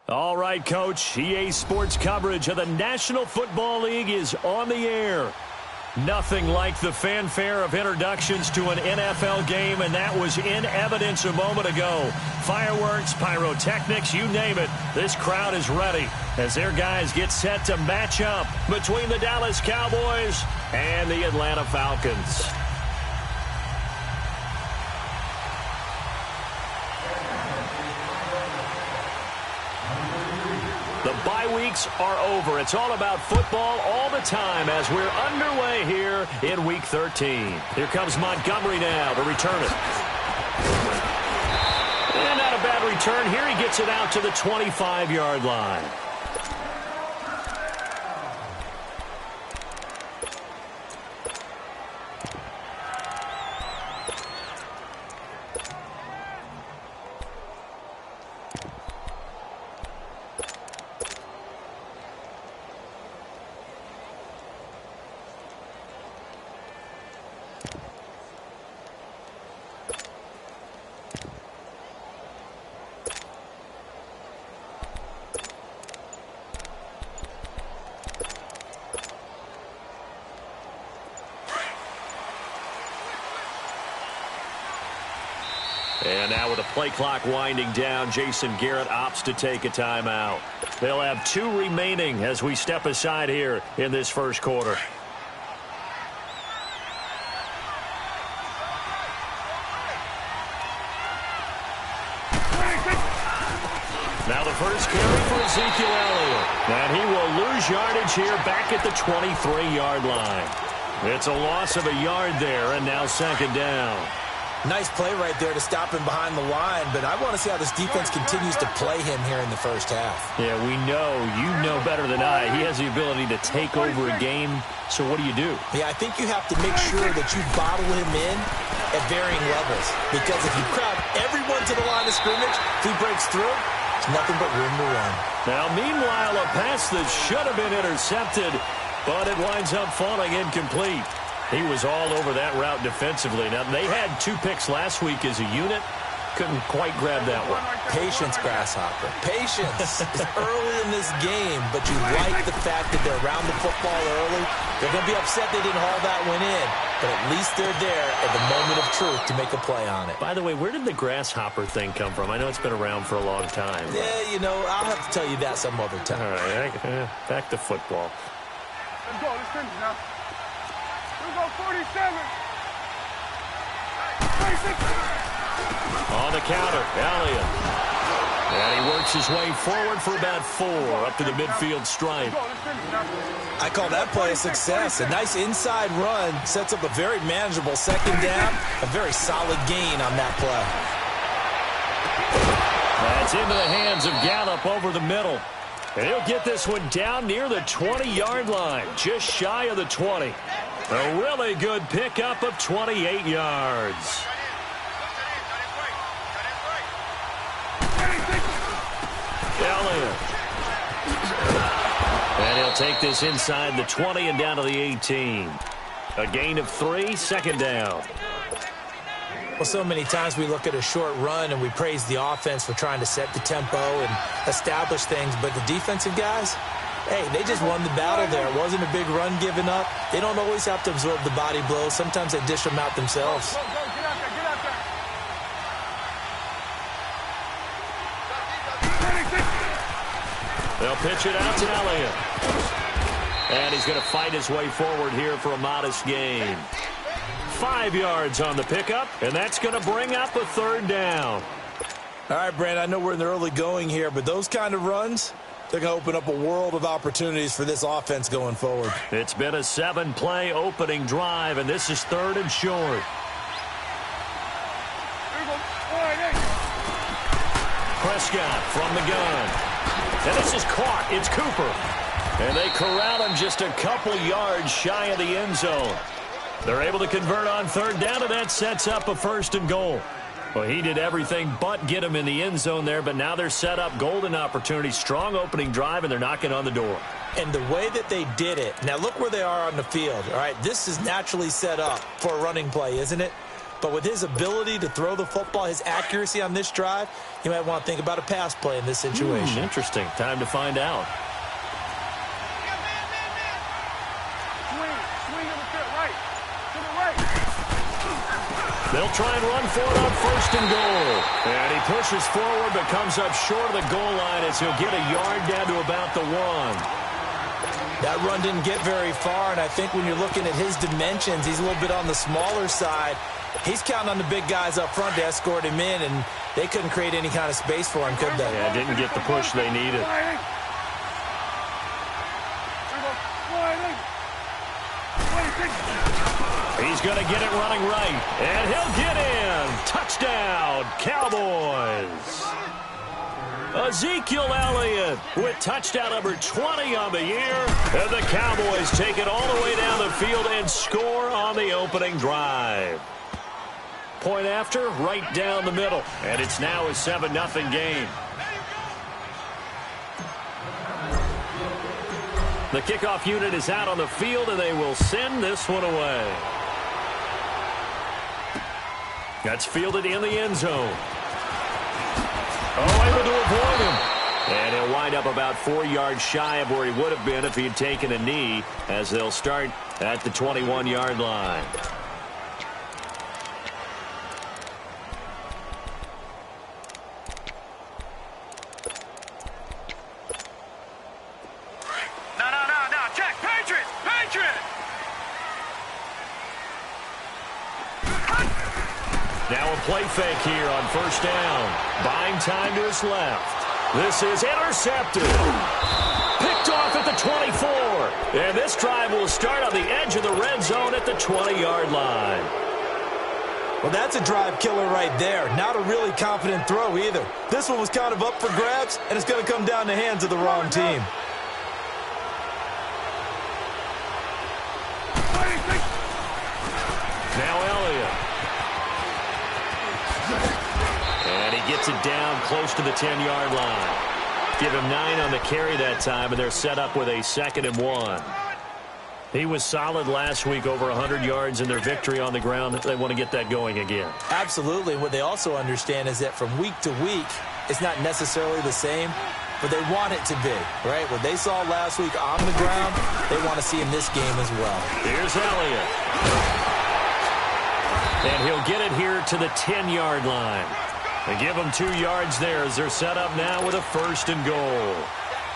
All right, Coach. EA Sports coverage of the National Football League is on the air. Nothing like the fanfare of introductions to an NFL game, and that was in evidence a moment ago. Fireworks, pyrotechnics, you name it. This crowd is ready as their guys get set to match up between the Dallas Cowboys and the Atlanta Falcons. The bye weeks are over. It's all about football all the time as we're underway here in Week 13. Here comes Montgomery now to return it. And not a bad return here. He gets it out to the 25-yard line. And now with the play clock winding down, Jason Garrett opts to take a timeout. They'll have 2 remaining as we step aside here in this first quarter. Now the first carry for Ezekiel Elliott. And he will lose yardage here back at the 23-yard line. It's a loss of a yard there, and now second down. Nice play right there to stop him behind the line, but I want to see how this defense continues to play him here in the first half. Yeah, we know, you know better than I, he has the ability to take over a game, so what do you do? Yeah, I think you have to make sure that you bottle him in at varying levels, because if you crowd everyone to the line of scrimmage, if he breaks through, it's nothing but room to run. Now, meanwhile, a pass that should have been intercepted, but it winds up falling incomplete. He was all over that route defensively. Now, they had 2 picks last week as a unit. Couldn't quite grab that one. Patience, Grasshopper. Patience is early in this game, but you like the fact that they're around the football early. They're going to be upset they didn't haul that one in, but at least they're there at the moment of truth to make a play on it. By the way, where did the Grasshopper thing come from? I know it's been around for a long time. Yeah, you know, I'll have to tell you that some other time. All right, back to football. Let's go. Let's finish now. Let's go 47. On the counter, Elliott. And he works his way forward for about 4 up to the midfield stripe. I call that play a success. A nice inside run sets up a very manageable second down. A very solid gain on that play. That's into the hands of Gallup over the middle. And he'll get this one down near the 20-yard line, just shy of the 20. A really good pickup of 28 yards. Elliott. And he'll take this inside the 20 and down to the 18. A gain of 3, second down. Well, so many times we look at a short run and we praise the offense for trying to set the tempo and establish things, but the defensive guys, hey, they just won the battle there. It wasn't a big run given up. They don't always have to absorb the body blows. Sometimes they dish them out themselves. Go, get out there, get out there. They'll pitch it out to Elliott. And he's going to fight his way forward here for a modest gain. 5 yards on the pickup, and that's going to bring up a third down. All right, Brandon, I know we're in the early going here, but those kind of runs, they're going to open up a world of opportunities for this offense going forward. It's been a 7-play opening drive, and this is 3rd and short. Prescott from the gun. And this is caught. It's Cooper. And they corral him just a couple yards shy of the end zone. They're able to convert on 3rd down, and that sets up a 1st and goal. Well, he did everything but get him in the end zone there, but now they're set up golden opportunity, strong opening drive, and they're knocking on the door. And the way that they did it, now look where they are on the field. All right, this is naturally set up for a running play, isn't it? But with his ability to throw the football, his accuracy on this drive, you might want to think about a pass play in this situation. Interesting. Time to find out. Swing to the right. To the right. They'll try and run for it on 1st and goal. And he pushes forward but comes up short of the goal line as he'll get a yard down to about the 1. That run didn't get very far, and I think when you're looking at his dimensions, he's a little bit on the smaller side. He's counting on the big guys up front to escort him in, and they couldn't create any kind of space for him, could they? Yeah, didn't get the push they needed. He's going to get it running right, and he'll get in. Touchdown, Cowboys. Ezekiel Elliott with touchdown number 20 on the year. And the Cowboys take it all the way down the field and score on the opening drive. Point after, right down the middle. And it's now a 7-0 game. The kickoff unit is out on the field, and they will send this one away. That's fielded in the end zone. Oh, able to avoid him. And he'll wind up about 4 yards shy of where he would have been if he had taken a knee, as they'll start at the 21-yard line. No. Check. Patriot. Now a play fake here on 1st down. Buying time to his left. This is intercepted. Picked off at the 24. And this drive will start on the edge of the red zone at the 20-yard line. Well, that's a drive killer right there. Not a really confident throw either. This one was kind of up for grabs, and it's going to come down the hands of the wrong team. Now Elliott. And he gets it down close to the 10-yard line. Give him 9 on the carry that time, and they're set up with a 2nd and 1. He was solid last week, over 100 yards in their victory on the ground. They want to get that going again. Absolutely. What they also understand is that from week to week, it's not necessarily the same, but they want it to be, right? What they saw last week on the ground, they want to see in this game as well. Here's Elliott. And he'll get it here to the 10-yard line. They give them 2 yards there as they're set up now with a 1st and goal.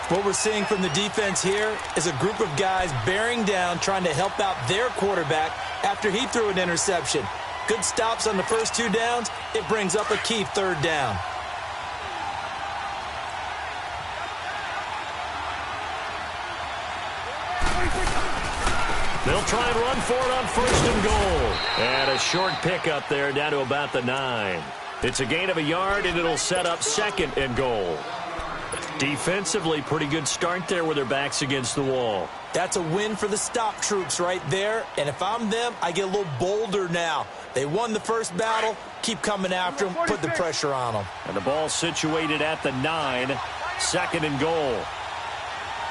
What we're seeing from the defense here is a group of guys bearing down, trying to help out their quarterback after he threw an interception. Good stops on the first 2 downs. It brings up a key 3rd down. They'll try and run for it on 1st and goal. And a short pickup there down to about the 9. It's a gain of a yard, and it'll set up 2nd and goal. Defensively, pretty good start there with their backs against the wall. That's a win for the stop troops right there. And if I'm them, I get a little bolder now. They won the first battle. Keep coming after them. Put the pressure on them. And the ball situated at the 9. 2nd and goal.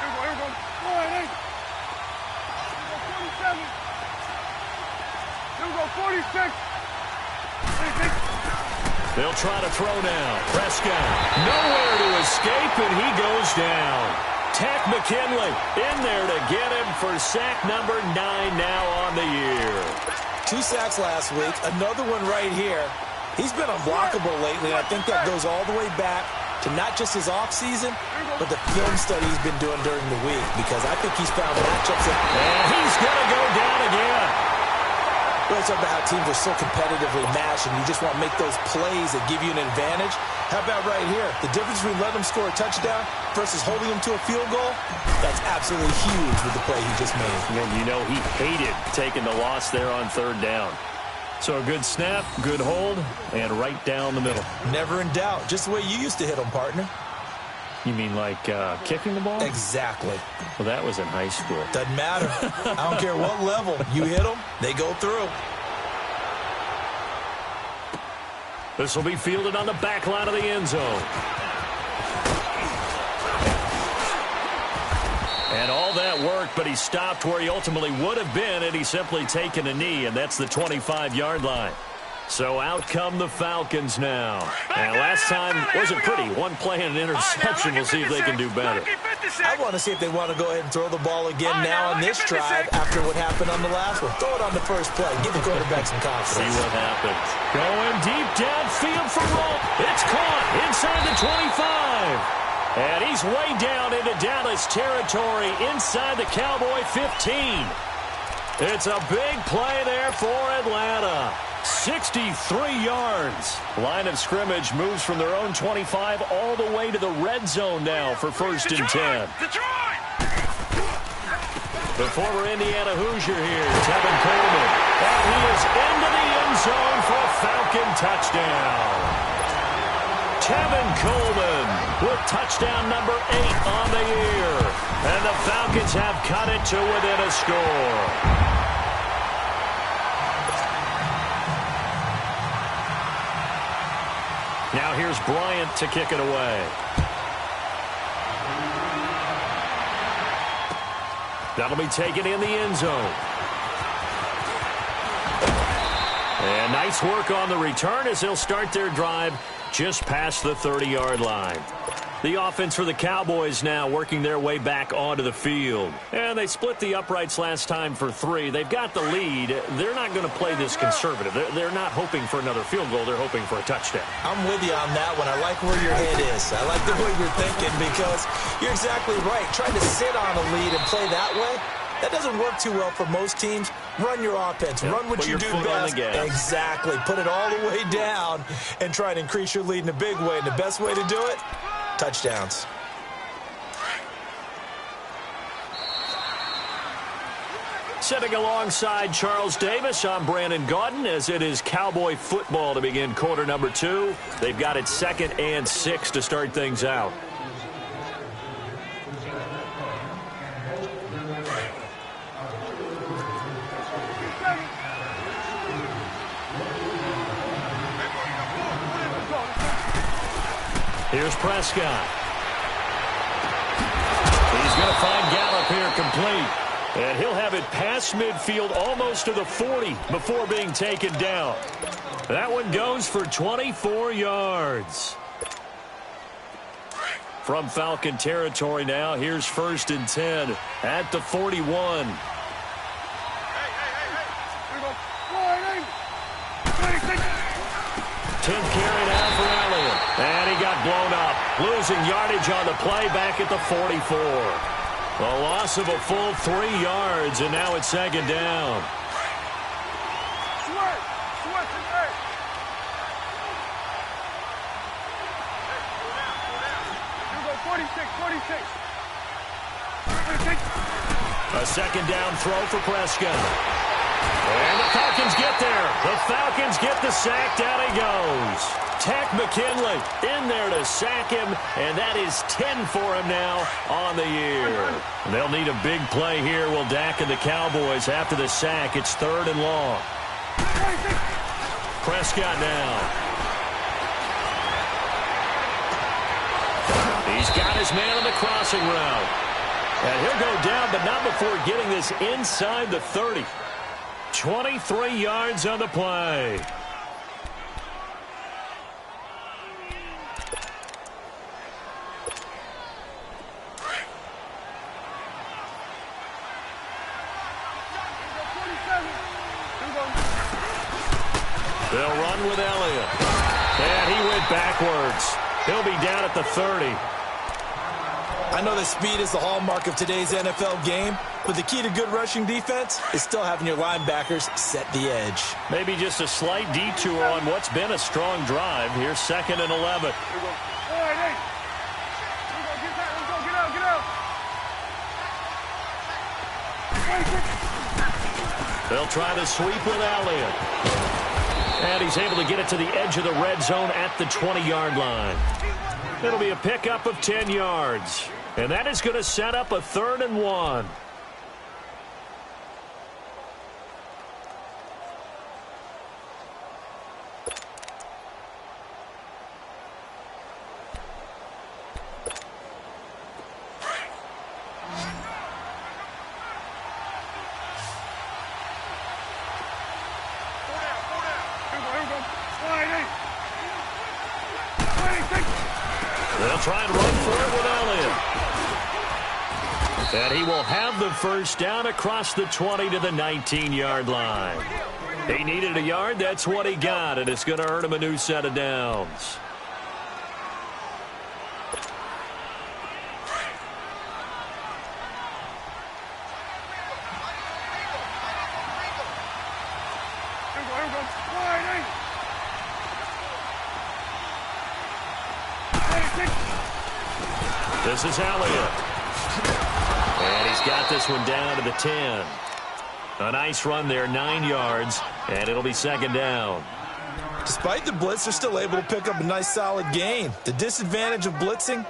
Here we go. Go ahead, 47. Here we go, 46. They'll try to throw now. Prescott nowhere to escape, and he goes down. Tack McKinley in there to get him for sack number 9 now on the year. 2 sacks last week, another one right here. He's been unblockable lately, and I think that goes all the way back to not just his offseason, but the film study he's been doing during the week, because I think he's found matchups that... And he's going to go down again. Well, it's about how teams are so competitively matched, and you just want to make those plays that give you an advantage. How about right here? The difference between letting them score a touchdown versus holding them to a field goal, that's absolutely huge with the play he just made. And you know he hated taking the loss there on 3rd down. So a good snap, good hold, and right down the middle. Never in doubt. Just the way you used to hit them, partner. You mean like kicking the ball? Exactly. Well, that was in high school. Doesn't matter. I don't care what level. You hit them, they go through. This will be fielded on the back line of the end zone. And all that worked, but he stopped where he ultimately would have been, and he's simply taken a knee, and that's the 25-yard line. So out come the Falcons now. And last time wasn't pretty. One play and an interception. We'll see if they can do better. I want to see if they want to go ahead and throw the ball again now on this drive after what happened on the last one. Throw it on the first play. Give the quarterback some confidence. See what happens. Going deep downfield for Roll. It's caught inside the 25. And he's way down into Dallas territory inside the Cowboy 15. It's a big play there for Atlanta. 63 yards. Line of scrimmage moves from their own 25 all the way to the red zone now for 1st and 10. The former Indiana Hoosier here, Tevin Coleman. And he is into the end zone for a Falcon touchdown. Tevin Coleman with touchdown number 8 on the year. And the Falcons have cut it to within a score. Now here's Bryant to kick it away. That'll be taken in the end zone. And nice work on the return as they'll start their drive just past the 30-yard line. The offense for the Cowboys now working their way back onto the field. And they split the uprights last time for 3. They've got the lead. They're not going to play this conservative. They're not hoping for another field goal. They're hoping for a touchdown. I'm with you on that one. I like where your head is. I like the way you're thinking because you're exactly right. Trying to sit on a lead and play that way, that doesn't work too well for most teams. Run your offense. Run what you do best. Exactly. Put it all the way down and try to increase your lead in a big way. And the best way to do it, touchdowns. Sitting alongside Charles Davis, I'm Brandon Gaudin as it is Cowboy football to begin quarter number 2. They've got it 2nd and 6 to start things out. Here's Prescott. He's going to find Gallup here complete. And he'll have it past midfield almost to the 40 before being taken down. That one goes for 24 yards. From Falcon territory now, here's 1st and 10 at the 41. Tenth carry now for Elliott. And he got blown up. Losing yardage on the play back at the 44. A loss of a full 3 yards, and now it's 2nd down. A 2nd down throw for Prescott. And the Falcons get there. The Falcons get the sack. Down he goes. Tack McKinley in there to sack him, and that is 10 for him now on the year. They'll need a big play here. Will Dak and the Cowboys after the sack. It's 3rd and long. Prescott now. He's got his man on the crossing route. And he'll go down, but not before getting this inside the 30. 23 yards on the play. They'll run with Elliott. And he went backwards. He'll be down at the 30. I know that speed is the hallmark of today's NFL game, but the key to good rushing defense is still having your linebackers set the edge. Maybe just a slight detour on what's been a strong drive. Here's 2nd and 11. They'll try to sweep with Elliott. And he's able to get it to the edge of the red zone at the 20-yard line. It'll be a pickup of 10 yards. And that is going to set up a 3rd and 1. They'll try and run for it with Elliott. And he will have the first down across the 20 to the 19-yard line. He needed a yard. That's what he got, and it's going to earn him a new set of downs. This is Elliott. And he's got this one down to the 10. A nice run there, 9 yards, and it'll be second down. Despite the blitz, they're still able to pick up a nice solid gain. The disadvantage of blitzing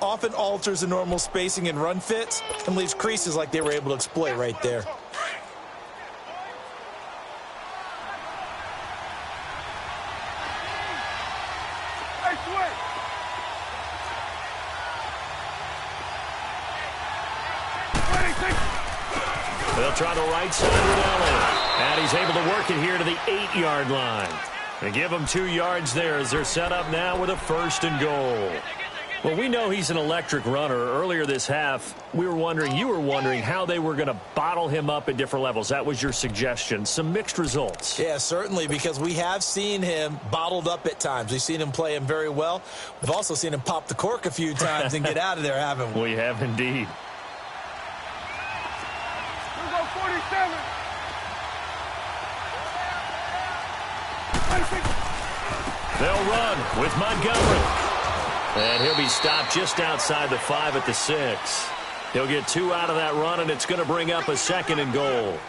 often alters the normal spacing and run fits and leaves creases like they were able to exploit right there. They'll try the right side with Elliott. And he's able to work it here to the 8-yard line. They give him 2 yards there as they're set up now with a 1st and goal. Well, we know he's an electric runner. Earlier this half, you were wondering how they were going to bottle him up at different levels. That was your suggestion. Some mixed results. Yeah, certainly, because we have seen him bottled up at times. We've seen him play him very well. We've also seen him pop the cork a few times and get out of there, haven't we? We have indeed. They'll run with Montgomery. And he'll be stopped just outside the 5 at the 6. He'll get 2 out of that run, and it's going to bring up a 2nd and goal.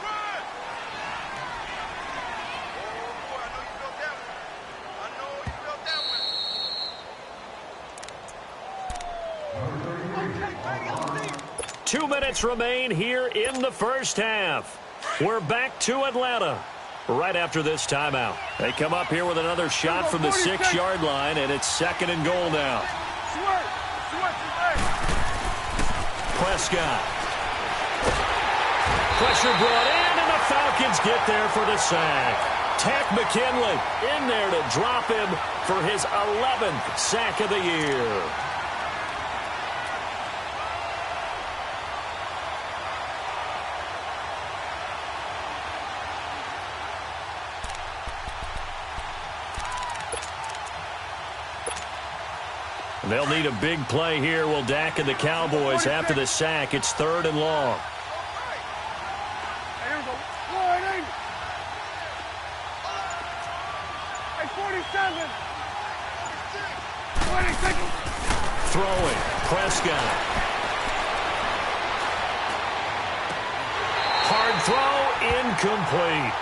Two minutes remain here in the first half. We're back to Atlanta right after this timeout. They come up here with another shot from the 6-yard line, and it's 2nd and goal now. Prescott. Pressure brought in, and the Falcons get there for the sack. Tack McKinley in there to drop him for his 11th sack of the year. They'll need a big play here. Will Dak and the Cowboys after the sack. It's 3rd and long. Throwing. Prescott. Hard throw. Incomplete.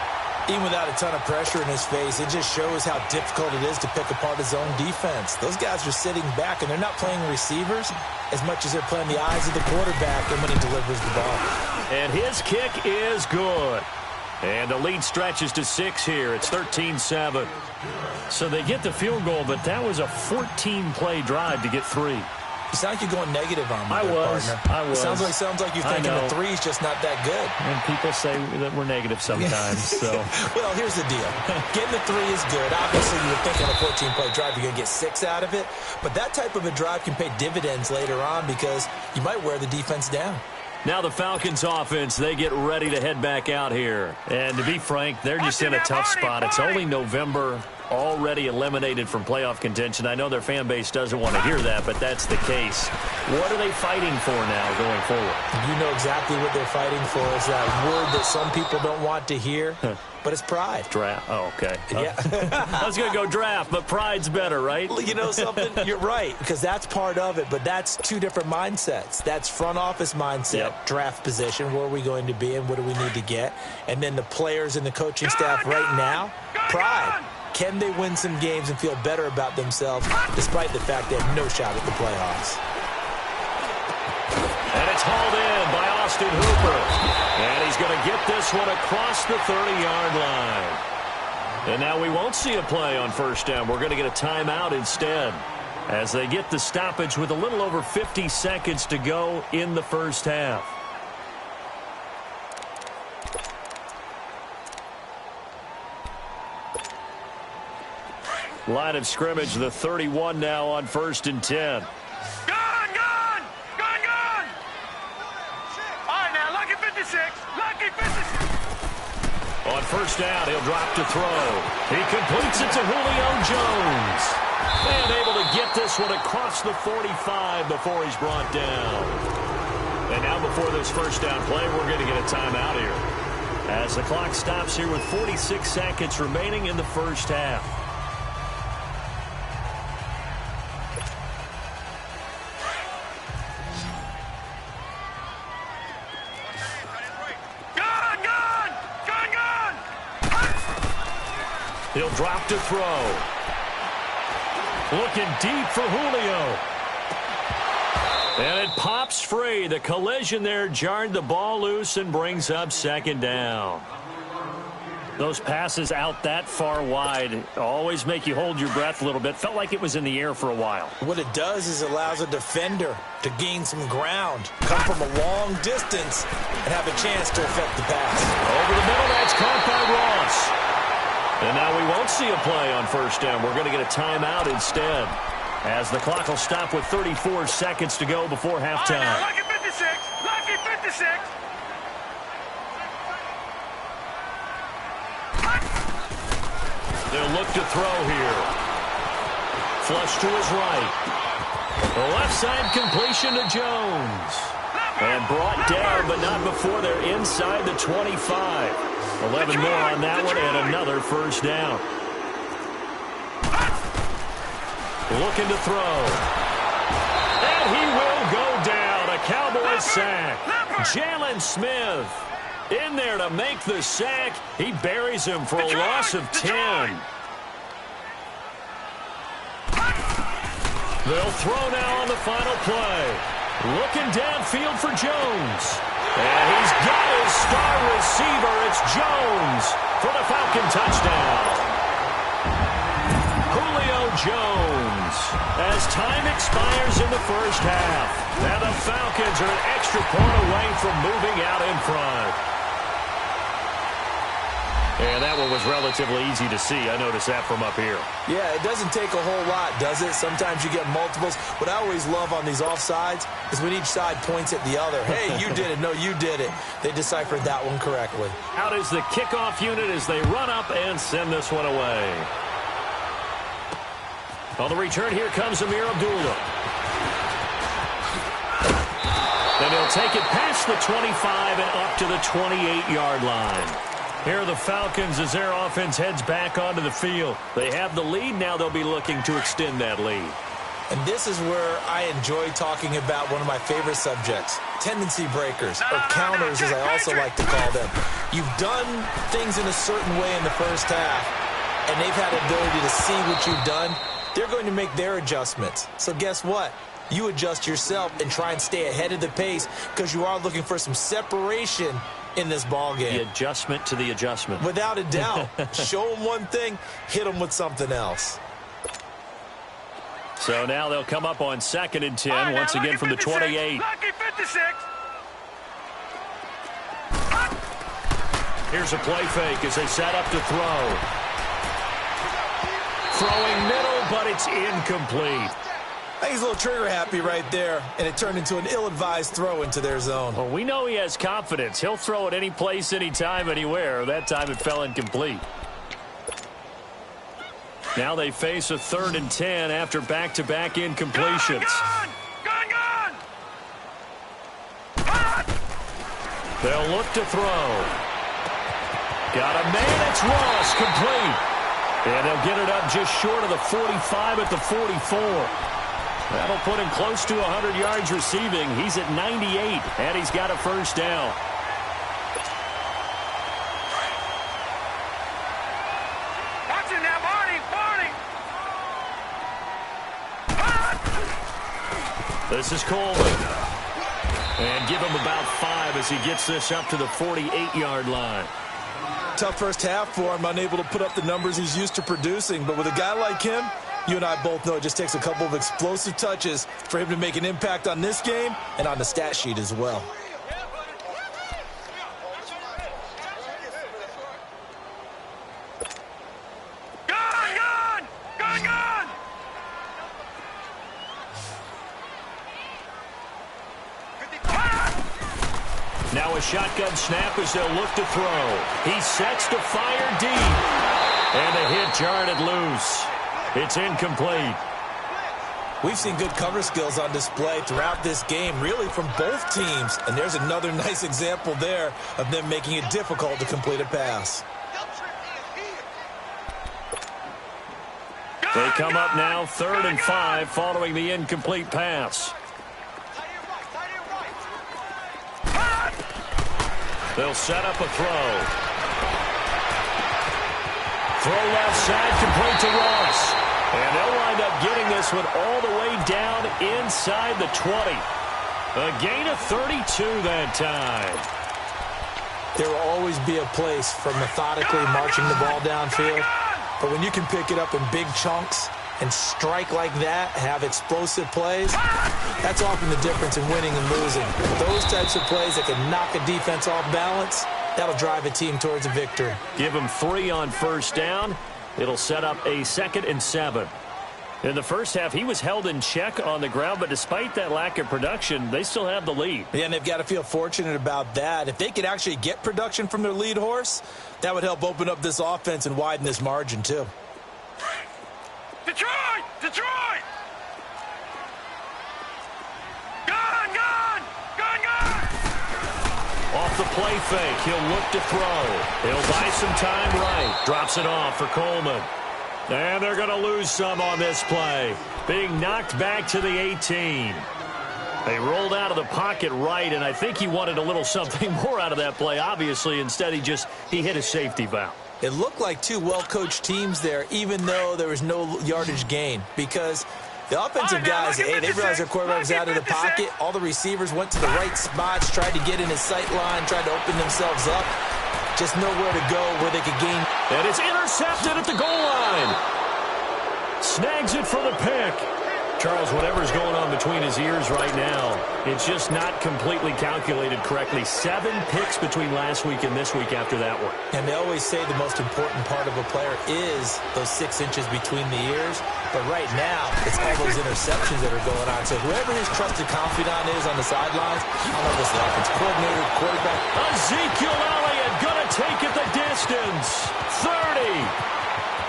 Even without a ton of pressure in his face, it just shows how difficult it is to pick apart his own defense. Those guys are sitting back, and they're not playing receivers as much as they're playing the eyes of the quarterback and when he delivers the ball. And his kick is good. And the lead stretches to 6 here. It's 13-7. So they get the field goal, but that was a 14-play drive to get 3. You sound like you're going negative on me, I was. Sounds like you're thinking the 3's just not that good. And people say that we're negative sometimes. So, well, here's the deal. Getting the 3 is good. Obviously, you would think on a 14-play drive you're going to get 6 out of it. But that type of a drive can pay dividends later on because you might wear the defense down. Now the Falcons offense, they get ready to head back out here. And to be frank, they're just in a tough spot. It's only November, already eliminated from playoff contention. I know their fan base doesn't want to hear that, but that's the case. What are they fighting for now going forward? You know exactly what they're fighting for. Is that word that some people don't want to hear, but it's pride. Draft. Oh, okay. Yeah. I was going to go draft, but pride's better, right? You know something? You're right, because that's part of it, but that's 2 different mindsets. That's front office mindset, draft position, where are we going to be and what do we need to get? And then the players and the coaching staff right now, pride. Can they win some games and feel better about themselves despite the fact they have no shot at the playoffs? And it's hauled in by Austin Hooper. And he's going to get this one across the 30-yard line. And now we won't see a play on first down. We're going to get a timeout instead as they get the stoppage with a little over 50 seconds to go in the first half. Line of scrimmage, the 31 now on 1st and 10. first down. He'll drop to throw. He completes it to Julio Jones. And able to get this one across the 45 before he's brought down. And now before this first down play, we're going to get a timeout here, as the clock stops here with 46 seconds remaining in the first half. He'll drop to throw. Looking deep for Julio. And it pops free. The collision there jarred the ball loose and brings up second down. Those passes out that far wide always make you hold your breath a little bit. Felt like it was in the air for a while. What it does is it allows a defender to gain some ground, come from a long distance, and have a chance to affect the pass. Over the middle, that's caught by Ross. And now we won't see a play on first down. We're going to get a timeout instead, as the clock will stop with 34 seconds to go before halftime. Lucky 56! Lucky 56! They'll look to throw here. Flush to his right. The left side completion to Jones. And brought down, but not before they're inside the 25. 11 more on that one, and another first down. Looking to throw. And he will go down. A Cowboys sack. Jalen Smith in there to make the sack. He buries him for a loss of 10. They'll throw now on the final play. Looking downfield for Jones. And he's got his star receiver. It's Jones for the Falcon touchdown. Julio Jones, as time expires in the first half. And the Falcons are an extra point away from moving out in front. And that one was relatively easy to see. I noticed that from up here. Yeah, it doesn't take a whole lot, does it? Sometimes you get multiples. What I always love on these offsides is when each side points at the other. Hey, you did it. No, you did it. They deciphered that one correctly. Out is the kickoff unit as they run up and send this one away. On the return, here comes Amir Abdullah. Then he'll take it past the 25 and up to the 28-yard line. Here are the Falcons as their offense heads back onto the field. They have the lead. Now they'll be looking to extend that lead. And this is where I enjoy talking about one of my favorite subjects, tendency breakers, or counters as I also like to call them. You've done things in a certain way in the first half, and they've had the ability to see what you've done. They're going to make their adjustments. So guess what? You adjust yourself and try and stay ahead of the pace because you are looking for some separation in this ball game. The adjustment to the adjustment. Without a doubt. Show them one thing, hit them with something else. So now they'll come up on 2nd and 10 once again from the 28. Lucky 56! Here's a play fake as they set up to throw. Throwing middle, but it's incomplete. I think he's a little trigger happy right there, and it turned into an ill-advised throw into their zone. Well, we know he has confidence. He'll throw it any place, anytime, anywhere. That time it fell incomplete. Now they face a 3rd and 10 after back-to-back incompletions. Gone! They'll look to throw. Got a man, it's Ross, complete. And they'll get it up just short of the 45 at the 44. That'll put him close to 100 yards receiving. He's at 98, and he's got a first down. Watch it now, Barney! This is Coleman. And give him about 5 as he gets this up to the 48-yard line. Tough first half for him, unable to put up the numbers he's used to producing. But with a guy like him, you and I both know it just takes a couple of explosive touches for him to make an impact on this game and on the stat sheet as well. Gone! Now a shotgun snap as they'll look to throw. He sets to fire deep. And a hit jarred it loose. It's incomplete. We've seen good cover skills on display throughout this game, really from both teams. And there's another nice example there of them making it difficult to complete a pass. They come up now 3rd and 5 following the incomplete pass. They'll set up a throw. Throw left side, complete to Ross. And they'll wind up getting this one all the way down inside the 20. A gain of 32 that time. There will always be a place for methodically marching the ball downfield. But when you can pick it up in big chunks and strike like that, have explosive plays, that's often the difference in winning and losing. Those types of plays that can knock a defense off balance, that'll drive a team towards a victory. Give them 3 on first down. It'll set up a 2nd and 7. In the first half, he was held in check on the ground, but despite that lack of production, they still have the lead. Yeah, and they've got to feel fortunate about that. If they could actually get production from their lead horse, that would help open up this offense and widen this margin, too. Detroit! Detroit! Gun! Gun! Gun! Gun! Off the play fake, he'll look to throw. He'll buy some time right. Drops it off for Coleman. And they're going to lose some on this play. Being knocked back to the 18. They rolled out of the pocket right, and I think he wanted a little something more out of that play. Obviously, instead, he hit a safety valve. It looked like two well-coached teams there, even though there was no yardage gain, because the offensive guys, hey, they realized their quarterback was out of the pocket. All the receivers went to the right spots, tried to get in his sight line, tried to open themselves up. Just nowhere to go where they could gain. And it's intercepted at the goal line. Snags it for the pick. Charles, whatever's going on between his ears right now, it's just not completely calculated correctly. 7 picks between last week and this week after that one. And they always say the most important part of a player is those 6 inches between the ears. But right now, it's all those interceptions that are going on. So whoever his trusted confidant is on the sidelines, I don't know if it's the offense coordinator, quarterback. Ezekiel Elliott gonna take it the distance. 30,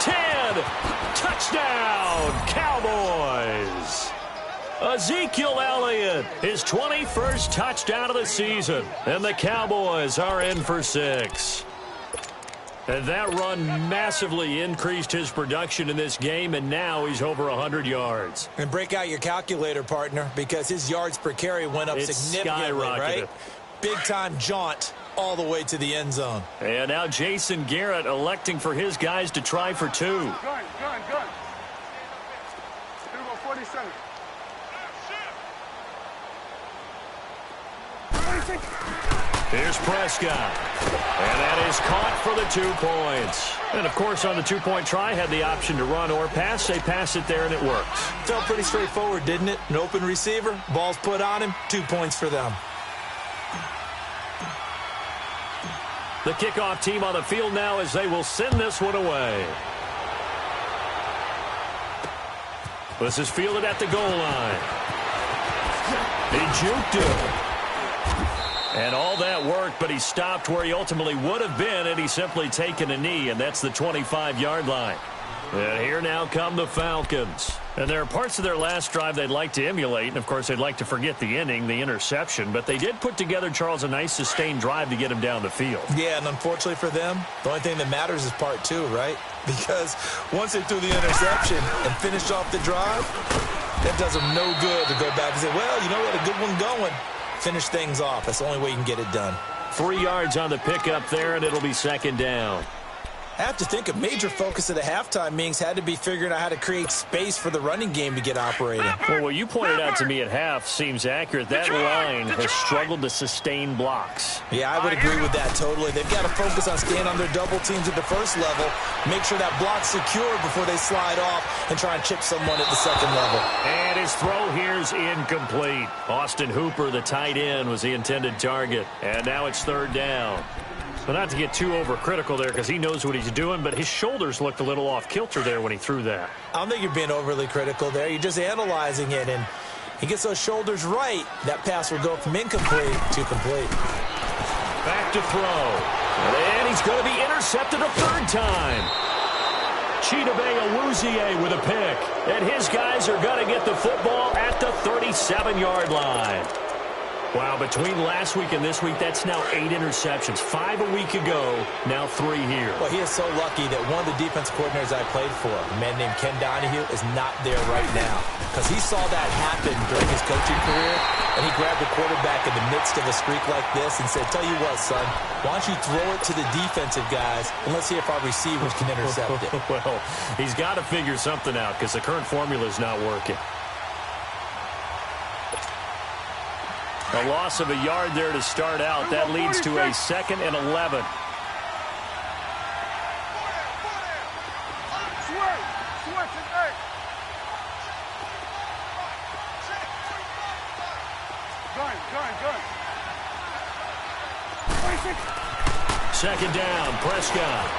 10, touchdown, Cowboys. Ezekiel Elliott, his 21st touchdown of the season. And the Cowboys are in for 6. And that run massively increased his production in this game, and now he's over 100 yards. And break out your calculator, partner, because his yards per carry went up significantly, right? Big-time jaunt all the way to the end zone. And now Jason Garrett electing for his guys to try for 2. Gun! Gun! Gun! Here we go, 47. 46. Here's Prescott. And that is caught for the 2 points. And, of course, on the 2-point try, had the option to run or pass. They pass it there, and it works. Felt pretty straightforward, didn't it? An open receiver, ball's put on him, 2 points for them. The kickoff team on the field now as they will send this one away. This is fielded at the goal line. He juked it. And all that worked, but he stopped where he ultimately would have been had he simply taken a knee, and that's the 25-yard line. And here now come the Falcons. And there are parts of their last drive they'd like to emulate, and, of course, they'd like to forget the inning, the interception. But they did put together, Charles, a nice sustained drive to get him down the field. Yeah, and unfortunately for them, the only thing that matters is part 2, right? Because once they threw the interception and finished off the drive, that does them no good to go back and say, well, you know what, a good one going. Finish things off. That's the only way you can get it done. 3 yards on the pickup there, and it'll be 2nd down. I have to think a major focus of the halftime meetings had to be figuring out how to create space for the running game to get operating. Well, what you pointed out to me at half seems accurate. That line has struggled to sustain blocks. Yeah, I would agree with that totally. They've got to focus on staying on their double teams at the first level, make sure that block's secure before they slide off and try and chip someone at the second level. And his throw here's incomplete. Austin Hooper, the tight end, was the intended target. And now it's 3rd down. But not to get too overcritical there because he knows what he's doing, but his shoulders looked a little off kilter there when he threw that. I don't think you're being overly critical there. You're just analyzing it, and he gets those shoulders right. That pass will go from incomplete to complete. Back to throw. And he's going to be intercepted a third time. Chidobe Awuzie with a pick. And his guys are going to get the football at the 37-yard line. Wow, between last week and this week, that's now 8 interceptions. 5 a week ago, now 3 here. Well, he is so lucky that one of the defense coordinators I played for, a man named Ken Donahue, is not there right now. Because he saw that happen during his coaching career, and he grabbed the quarterback in the midst of a streak like this and said, tell you what, son, why don't you throw it to the defensive guys, and let's see if our receivers can intercept it. Well, he's got to figure something out because the current formula is not working. A loss of a yard there to start out. That leads to a 2nd and 11. Second down, Prescott.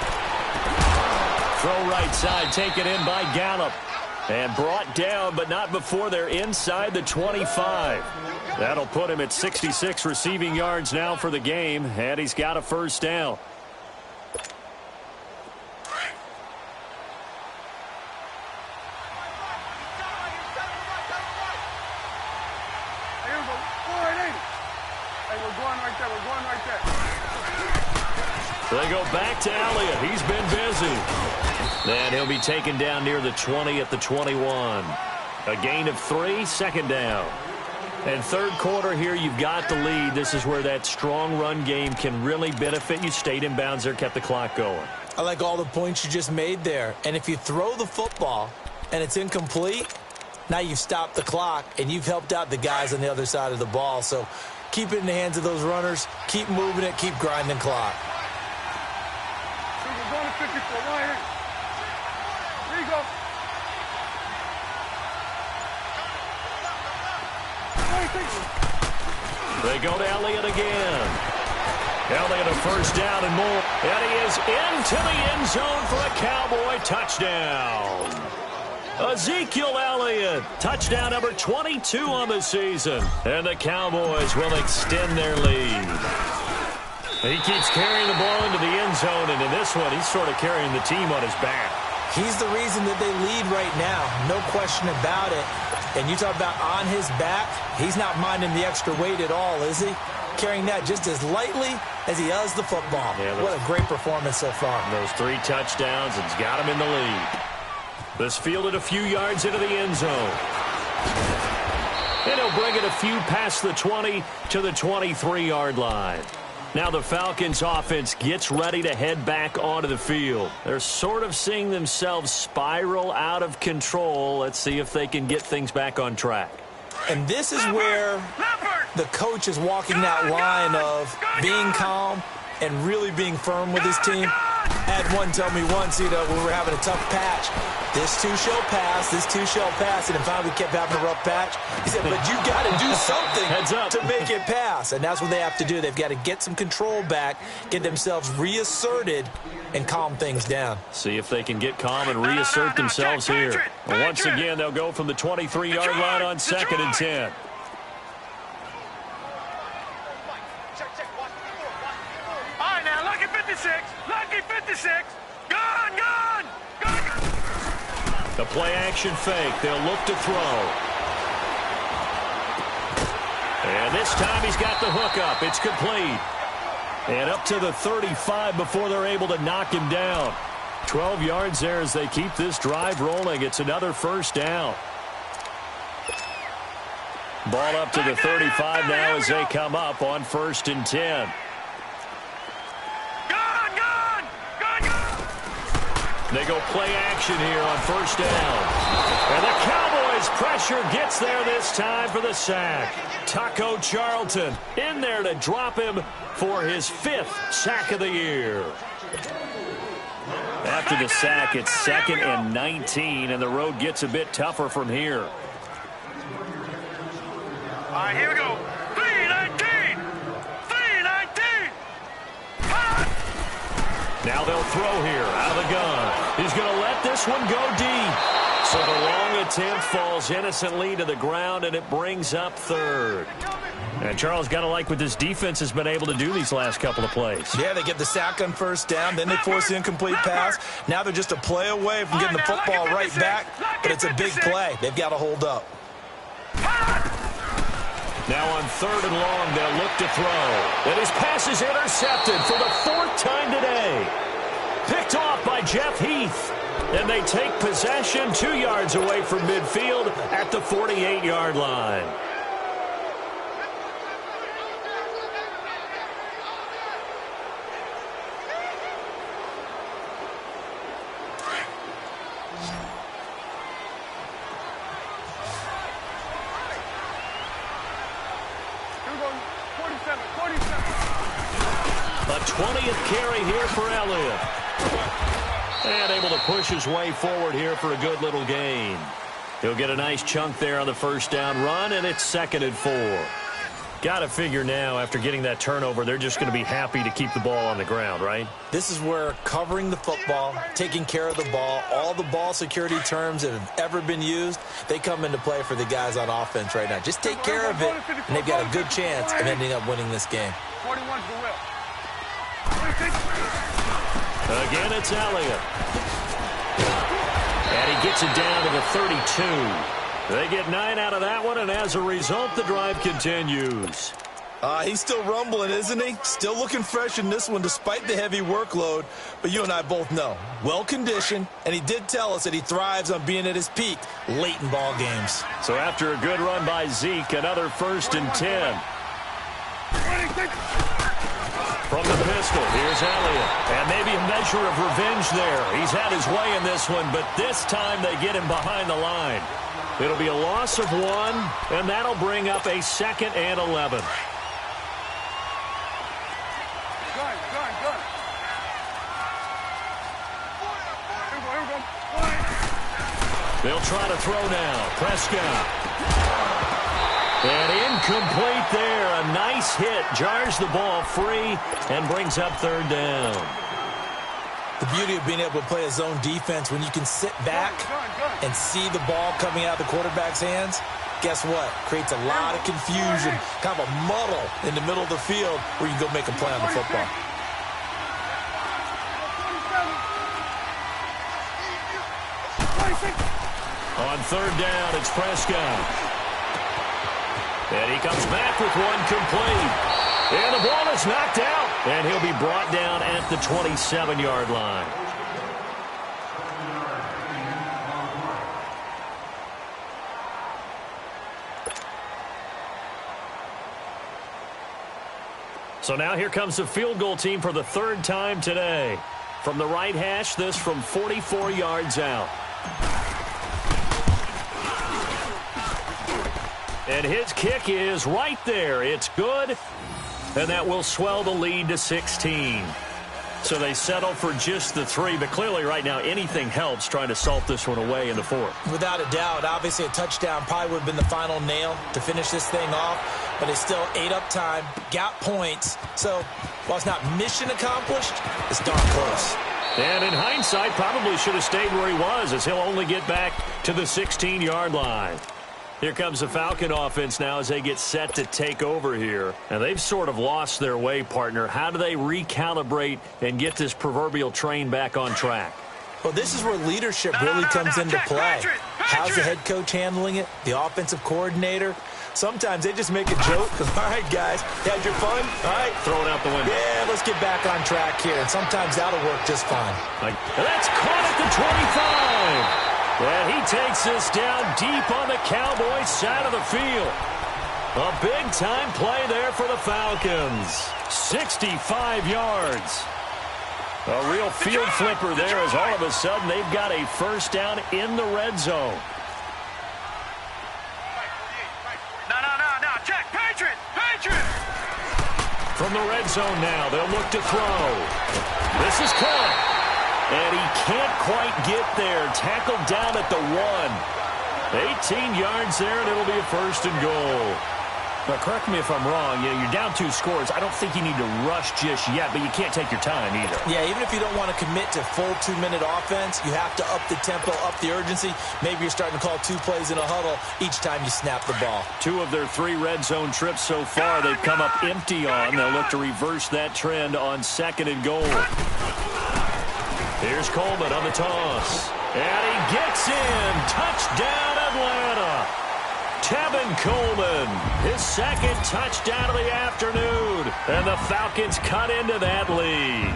Throw right side, taken in by Gallup. And brought down, but not before they're inside the 25. That'll put him at 66 receiving yards now for the game, and he's got a first down. So they go back to Elliott. He's been busy. And he'll be taken down near the 20 at the 21. A gain of 3, second down. And third quarter here, you've got the lead. This is where that strong run game can really benefit you. Stayed in bounds there, kept the clock going. I like all the points you just made there. And if you throw the football and it's incomplete, now you've stopped the clock and you've helped out the guys on the other side of the ball. So keep it in the hands of those runners. Keep moving it. Keep grinding clock. We're going to 54. Right here. There you go. They go to Elliott again. Elliott a first down and more. And he is into the end zone for a Cowboy touchdown. Ezekiel Elliott, touchdown number 22 on the season. And the Cowboys will extend their lead. He keeps carrying the ball into the end zone, and in this one, he's sort of carrying the team on his back. He's the reason that they lead right now, no question about it. And you talk about on his back, he's not minding the extra weight at all, is he? Carrying that just as lightly as he does the football. Yeah, what a great performance so far. Those 3 touchdowns, it's got him in the lead. This fielded a few yards into the end zone. And he'll bring it a few past the 20 to the 23-yard line. Now the Falcons offense gets ready to head back onto the field. They're sort of seeing themselves spiral out of control. Let's see if they can get things back on track. And this is where the coach is walking that line of being calm and really being firm with his team. I had one tell me once, when we were having a tough patch, this too shall pass, this too shall pass, and finally we kept having a rough patch. He said, but you got to do something to make it pass, and that's what they have to do. They've got to get some control back, get themselves reasserted, and calm things down. See if they can get calm and reassert themselves here. Once again, they'll go from the 23-yard line on 2nd and 10. The play-action fake. They'll look to throw. And this time he's got the hook up. It's complete. And up to the 35 before they're able to knock him down. 12 yards there as they keep this drive rolling. It's another first down. Ball up to the 35 now as they come up on 1st and 10. They go play action here on 1st down. And the Cowboys pressure gets there this time for the sack. Taco Charlton in there to drop him for his 5th sack of the year. After the sack, it's 2nd and 19, and the road gets a bit tougher from here. All right, here we go. 3-19. 3-19. Now they'll throw here out of the gun. He's going to let this one go deep. So the long attempt falls innocently to the ground, and it brings up third. And Charles, got to like what this defense has been able to do these last couple of plays. Yeah, they get the sack on first down, then they force the incomplete pass. Now they're just a play away from getting the football right back, but it's a big play. They've got to hold up. Now on 3rd and long, they'll look to throw. And his pass is intercepted for the 4th time today. Picked off by Jeff Heath. And they take possession 2 yards away from midfield at the 48-yard line. A 20th carry here for Elliott. And able to push his way forward here for a good little gain. He'll get a nice chunk there on the first down run, and it's 2nd and 4. Got to figure now, after getting that turnover, they're just going to be happy to keep the ball on the ground, right? This is where covering the football, taking care of the ball, all the ball security terms that have ever been used, they come into play for the guys on offense right now. Just take care of it, and they've got a good chance of ending up winning this game. 41's the will. Again, it's Elliott. And he gets it down to the 32. They get 9 out of that one, and as a result, the drive continues. He's still rumbling, isn't he? Still looking fresh in this one despite the heavy workload. But you and I both know, well-conditioned, and he did tell us that he thrives on being at his peak late in ball games. So after a good run by Zeke, another 1st and 10. From the pistol, here's Elliott. And maybe a measure of revenge there. He's had his way in this one, but this time they get him behind the line. It'll be a loss of 1, and that'll bring up a 2nd and 11. They'll try to throw now. Prescott. And incomplete there. A nice hit. Jars the ball free and brings up 3rd down. The beauty of being able to play a zone defense when you can sit back and see the ball coming out of the quarterback's hands, guess what? Creates a lot of confusion, kind of a muddle in the middle of the field where you can go make a play on the football. On 3rd down, it's Prescott. And he comes back with one complete. And the ball is knocked out. And he'll be brought down at the 27-yard line. So now here comes the field goal team for the 3rd time today. From the right hash, this from 44 yards out. And his kick is right there. It's good. And that will swell the lead to 16. So they settle for just the 3. But clearly right now anything helps trying to salt this one away in the 4th. Without a doubt. Obviously a touchdown probably would have been the final nail to finish this thing off. But they still ate up time, got points. So while it's not mission accomplished, it's darn close. And in hindsight, probably should have stayed where he was, as he'll only get back to the 16-yard line. Here comes the Falcon offense now as they get set to take over here. And they've sort of lost their way, partner. How do they recalibrate and get this proverbial train back on track? Well, this is where leadership really comes into play. How's the head coach handling it? The offensive coordinator? Sometimes they just make a joke. All right, guys, you had your fun? All right. Throw it out the window. Yeah, let's get back on track here. And sometimes that'll work just fine. That's caught at the 25. And he takes this down deep on the Cowboys side of the field. A big-time play there for the Falcons. 65 yards. A real field flipper there as all of a sudden they've got a 1st down in the red zone. No, check, Patriot! From the red zone now, they'll look to throw. This is caught. And he can't quite get there. Tackled down at the 1. 18 yards there, and it'll be a 1st and goal. But correct me if I'm wrong, you're down 2 scores. I don't think you need to rush just yet, but you can't take your time either. Yeah, even if you don't want to commit to full 2-minute offense, you have to up the tempo, up the urgency. Maybe you're starting to call 2 plays in a huddle each time you snap the ball. 2 of their 3 red zone trips so far, they've come up empty on. They'll look to reverse that trend on 2nd and goal. Here's Coleman on the toss. And he gets in. Touchdown, Atlanta. Tevin Coleman, his 2nd touchdown of the afternoon. And the Falcons cut into that lead.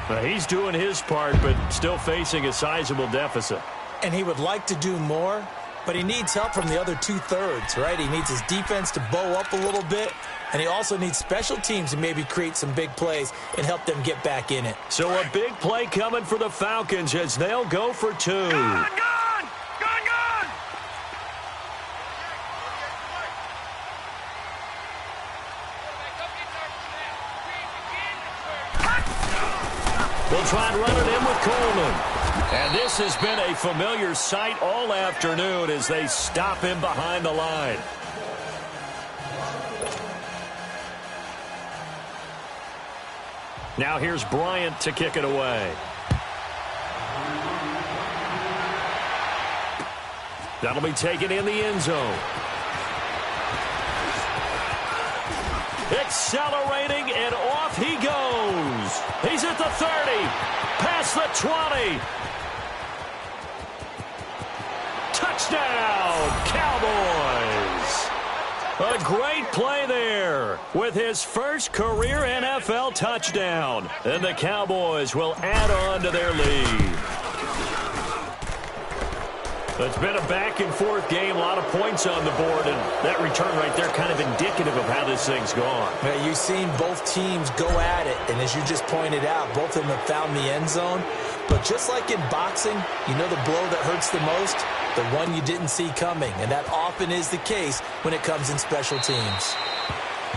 Well, he's doing his part, but still facing a sizable deficit. And he would like to do more, but he needs help from the other 2/3, right? He needs his defense to bow up a little bit, and he also needs special teams to maybe create some big plays and help them get back in it. So a big play coming for the Falcons as they'll go for 2. Gone! They'll try and run it in with Coleman. And this has been a familiar sight all afternoon as they stop him behind the line. Now here's Bryant to kick it away. That'll be taken in the end zone. Accelerating, and off he goes. He's at the 30, past the 20. Touchdown, Cowboys. A great play there with his first career NFL touchdown. And the Cowboys will add on to their lead. It's been a back-and-forth game, a lot of points on the board, and that return right there kind of indicative of how this thing's gone. Yeah, you've seen both teams go at it, and as you just pointed out, both of them have found the end zone. But just like in boxing, you know the blow that hurts the most? The one you didn't see coming, and that often is the case when it comes in special teams.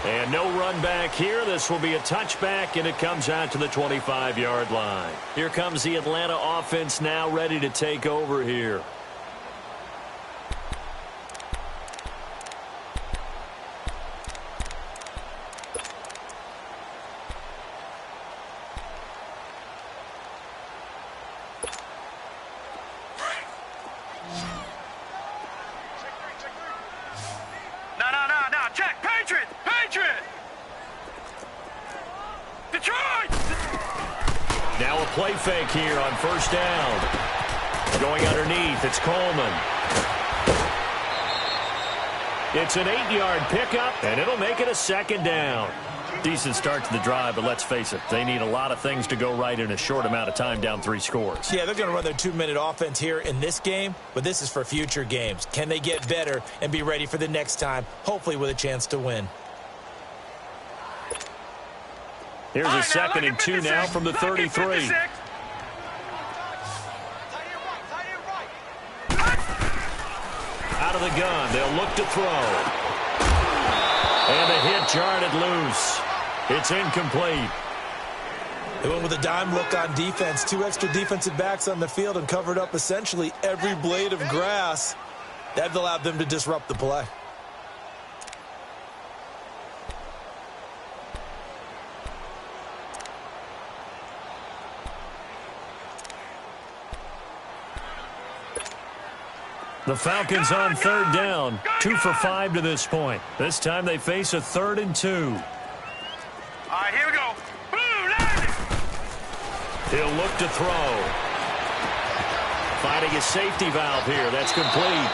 And no run back here. This will be a touchback, and it comes out to the 25-yard line. Here comes the Atlanta offense now ready to take over here. Now a play fake here on first down. Going underneath, it's Coleman. It's an 8-yard pickup, and it'll make it a 2nd down. Decent start to the drive, but let's face it, they need a lot of things to go right in a short amount of time, down 3 scores. Yeah, they're going to run their 2-minute offense here in this game, but this is for future games. Can they get better and be ready for the next time, hopefully with a chance to win? Here's a 2nd and 2 now from the 33. Out of the gun, they'll look to throw. And the hit jarred it loose. It's incomplete. They went with a dime look on defense. 2 extra defensive backs on the field and covered up essentially every blade of grass. That allowed them to disrupt the play. The Falcons on 3rd down, 2 for 5 to this point. This time they face a 3rd and 2. All right, here we go. Boom, landed. He'll look to throw. Finding a safety valve here. That's complete.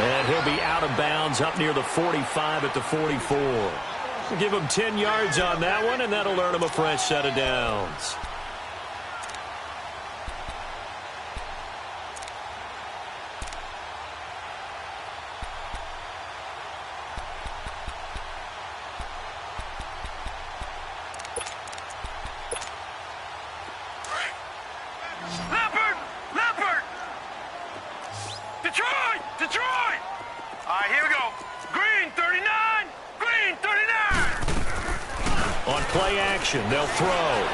And he'll be out of bounds up near the 45 at the 44. We'll give him 10 yards on that one, and that'll earn him a fresh set of downs. Detroit! All right, here we go. Green 39, green 39. On play action, they'll throw.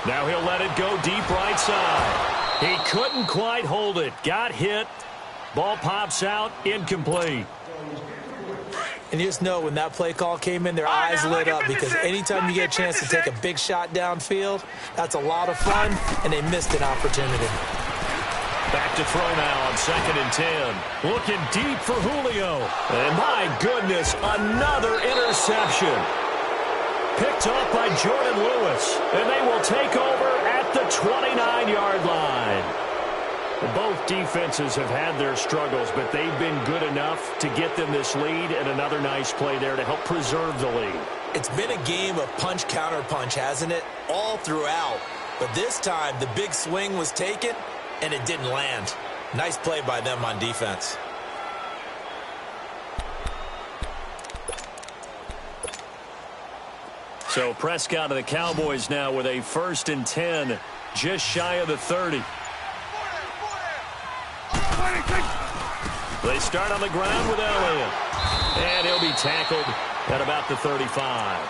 Now he'll let it go deep right side. He couldn't quite hold it. Got hit. Ball pops out, incomplete. And you just know when that play call came in, their eyes lit up, because anytime you get a chance to take a big shot downfield, that's a lot of fun, and they missed an opportunity. Back to throw now on 2nd and 10. Looking deep for Julio. And my goodness, another interception. Picked off by Jordan Lewis. And they will take over at the 29-yard line. Both defenses have had their struggles, but they've been good enough to get them this lead, and another nice play there to help preserve the lead. It's been a game of punch-counter-punch, hasn't it? All throughout. But this time, the big swing was taken, and it didn't land. Nice play by them on defense. So Prescott of the Cowboys now with a 1st and 10, just shy of the 30. They start on the ground with Elliott. And he'll be tackled at about the 35.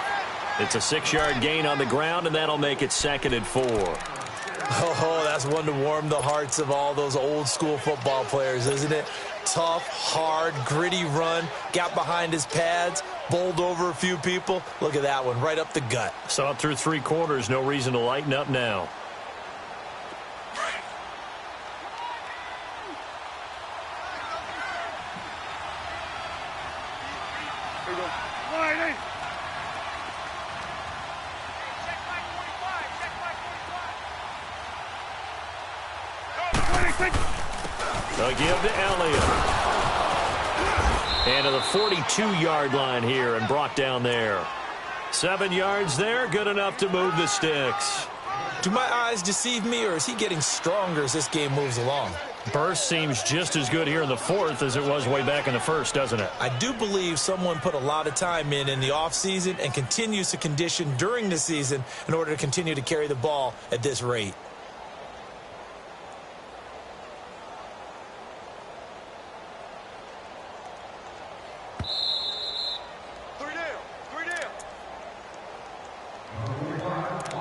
It's a 6-yard gain on the ground, and that'll make it 2nd and 4. Oh, that's one to warm the hearts of all those old-school football players, isn't it? Tough, hard, gritty run, got behind his pads, bowled over a few people. Look at that one, right up the gut. Saw it through 3 quarters, no reason to lighten up now. They'll give to Elliott. And to the 42-yard line here and brought down there. 7 yards there, good enough to move the sticks. Do my eyes deceive me, or is he getting stronger as this game moves along? Burst seems just as good here in the 4th as it was way back in the 1st, doesn't it? I do believe someone put a lot of time in the offseason and continues to condition during the season in order to continue to carry the ball at this rate.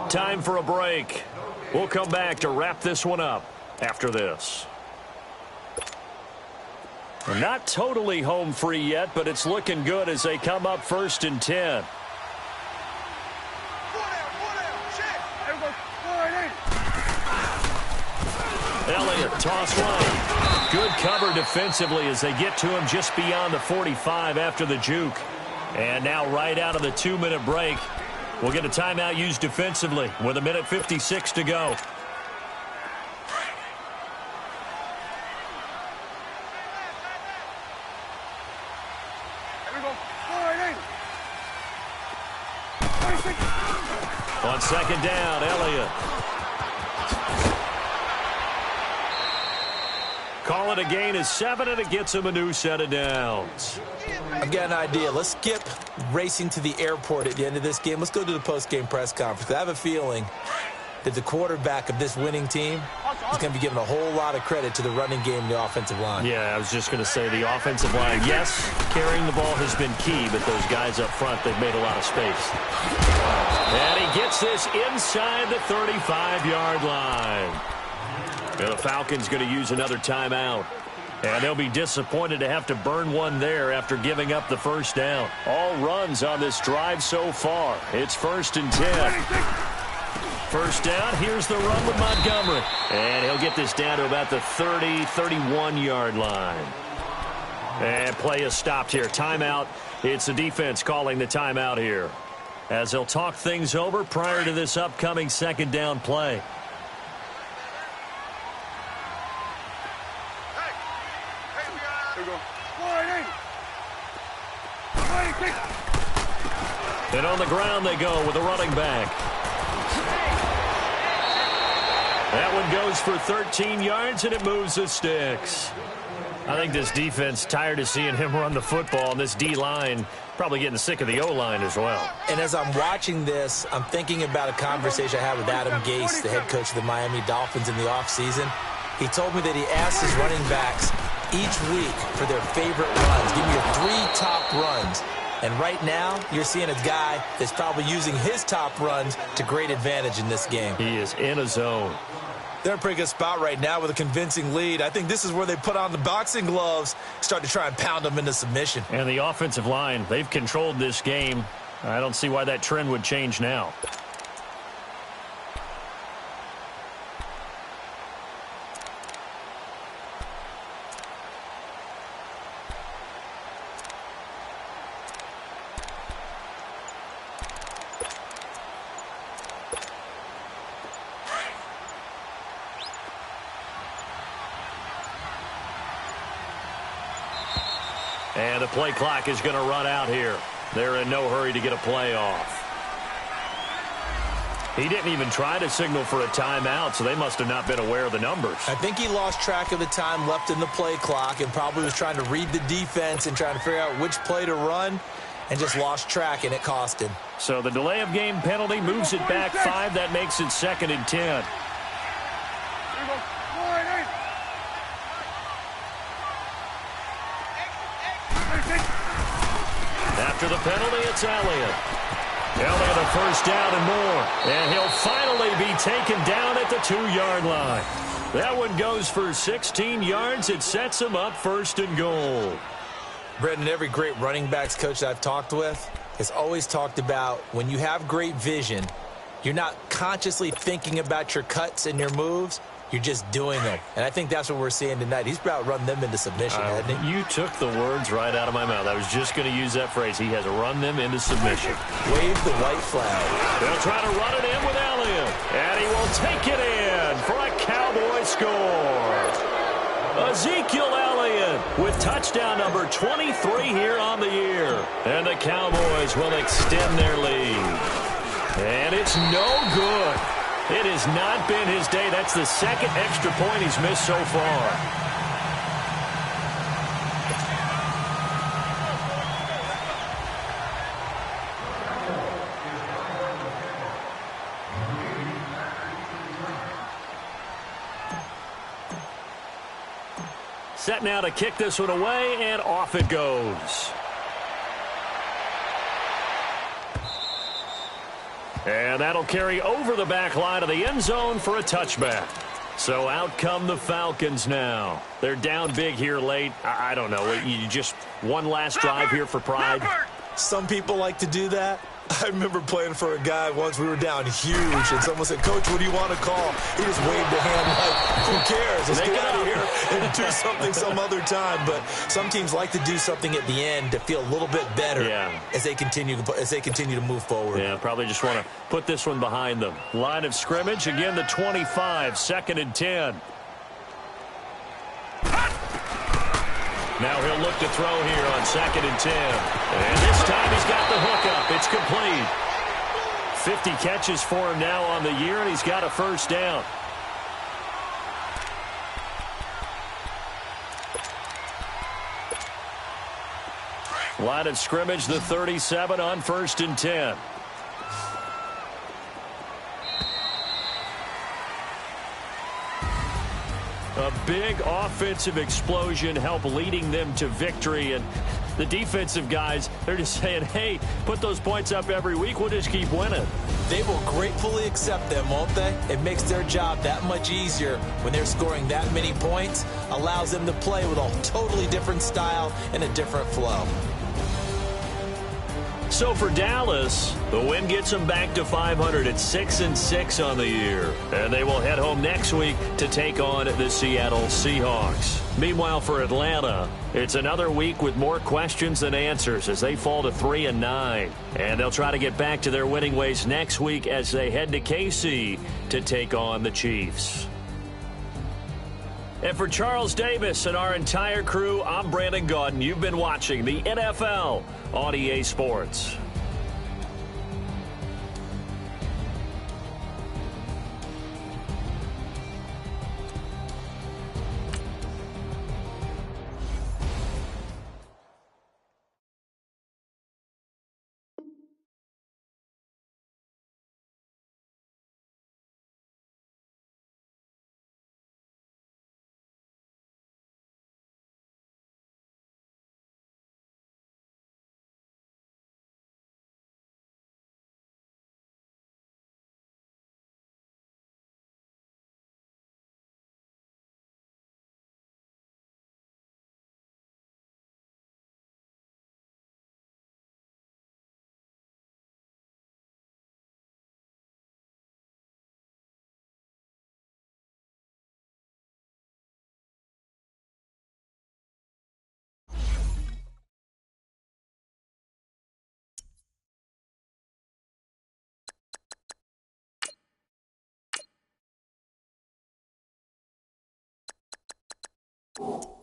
Time for a break. We'll come back to wrap this one up after this. We're not totally home free yet, but it's looking good as they come up 1st and 10. Elliott, toss right. Good cover defensively as they get to him just beyond the 45 after the juke. And now right out of the 2-minute break, we'll get a timeout used defensively with 1:56 to go. On 2nd down, Elliott. Call it a gain of 7, and it gets him a new set of downs. I've got an idea. Let's skip racing to the airport at the end of this game. Let's go to the post-game press conference. I have a feeling that the quarterback of this winning team is going to be given a whole lot of credit to the running game and the offensive line. Yeah, I was just going to say the offensive line. Yes, carrying the ball has been key, but those guys up front, they've made a lot of space. And he gets this inside the 35-yard line. And the Falcons going to use another timeout. And they'll be disappointed to have to burn one there after giving up the 1st down. All runs on this drive so far. It's 1st and 10. 1st down, here's the run with Montgomery. And he'll get this down to about the 30, 31-yard line. And play is stopped here. Timeout. It's the defense calling the timeout here, as they'll talk things over prior to this upcoming 2nd down play. And on the ground they go with a running back. That one goes for 13 yards, and it moves the sticks. I think this defense tired of seeing him run the football, and this D-line probably getting sick of the O-line as well. And as I'm watching this, I'm thinking about a conversation I had with Adam Gase, the head coach of the Miami Dolphins, in the offseason. He told me that he asked his running backs each week for their favorite runs. Give me your 3 top runs. And right now, you're seeing a guy that's probably using his top runs to great advantage in this game. He is in a zone. They're in a pretty good spot right now with a convincing lead. I think this is where they put on the boxing gloves, start to try and pound them into submission. And the offensive line, they've controlled this game. I don't see why that trend would change now. And the play clock is going to run out here. They're in no hurry to get a play off. He didn't even try to signal for a timeout, so they must have not been aware of the numbers. I think he lost track of the time left in the play clock and probably was trying to read the defense and trying to figure out which play to run and just lost track, and it cost him. So the delay of game penalty moves it back 5. That makes it 2nd and 10. After the penalty, it's Elliott. Elliott a first down and more. And he'll finally be taken down at the 2-yard line. That one goes for 16 yards. It sets him up 1st and goal. Brendan, every great running backs coach that I've talked with has always talked about when you have great vision, you're not consciously thinking about your cuts and your moves. You're just doing them. And I think that's what we're seeing tonight. He's about run them into submission, hasn't he? You took the words right out of my mouth. I was just going to use that phrase. He has run them into submission. Wave the white flag. They'll try to run it in with Elliott. And he will take it in for a Cowboy score. Ezekiel Elliott with touchdown number 23 here on the year. And the Cowboys will extend their lead. And it's no good. It has not been his day. That's the 2nd extra point he's missed so far. Set now to kick this one away, and off it goes. And that'll carry over the back line of the end zone for a touchback. So out come the Falcons now. They're down big here late. I don't know. You just one last drive here for pride. Some people like to do that. I remember playing for a guy once. We were down huge, and someone said, "Coach, what do you want to call?" He just waved a hand like, "Who cares? Let's get out of here and do something some other time." But some teams like to do something at the end to feel a little bit better as they continue to move forward. Yeah, probably just want to put this one behind them. Line of scrimmage again. The 25, 2nd and 10. Now he'll look to throw here on 2nd and 10. And this time he's got the hook up. It's complete. 50 catches for him now on the year, and he's got a first down. Line of scrimmage, the 37 on 1st and 10. A big offensive explosion helped leading them to victory. And the defensive guys, they're just saying, hey, put those points up every week. We'll just keep winning. They will gratefully accept them, won't they? It makes their job that much easier when they're scoring that many points. Allows them to play with a totally different style and a different flow. So for Dallas, the win gets them back to 500 at 6-6 on the year. And they will head home next week to take on the Seattle Seahawks. Meanwhile, for Atlanta, it's another week with more questions than answers as they fall to 3-9. And they'll try to get back to their winning ways next week as they head to KC to take on the Chiefs. And for Charles Davis and our entire crew, I'm Brandon Gaudin. You've been watching the NFL on EA Sports. You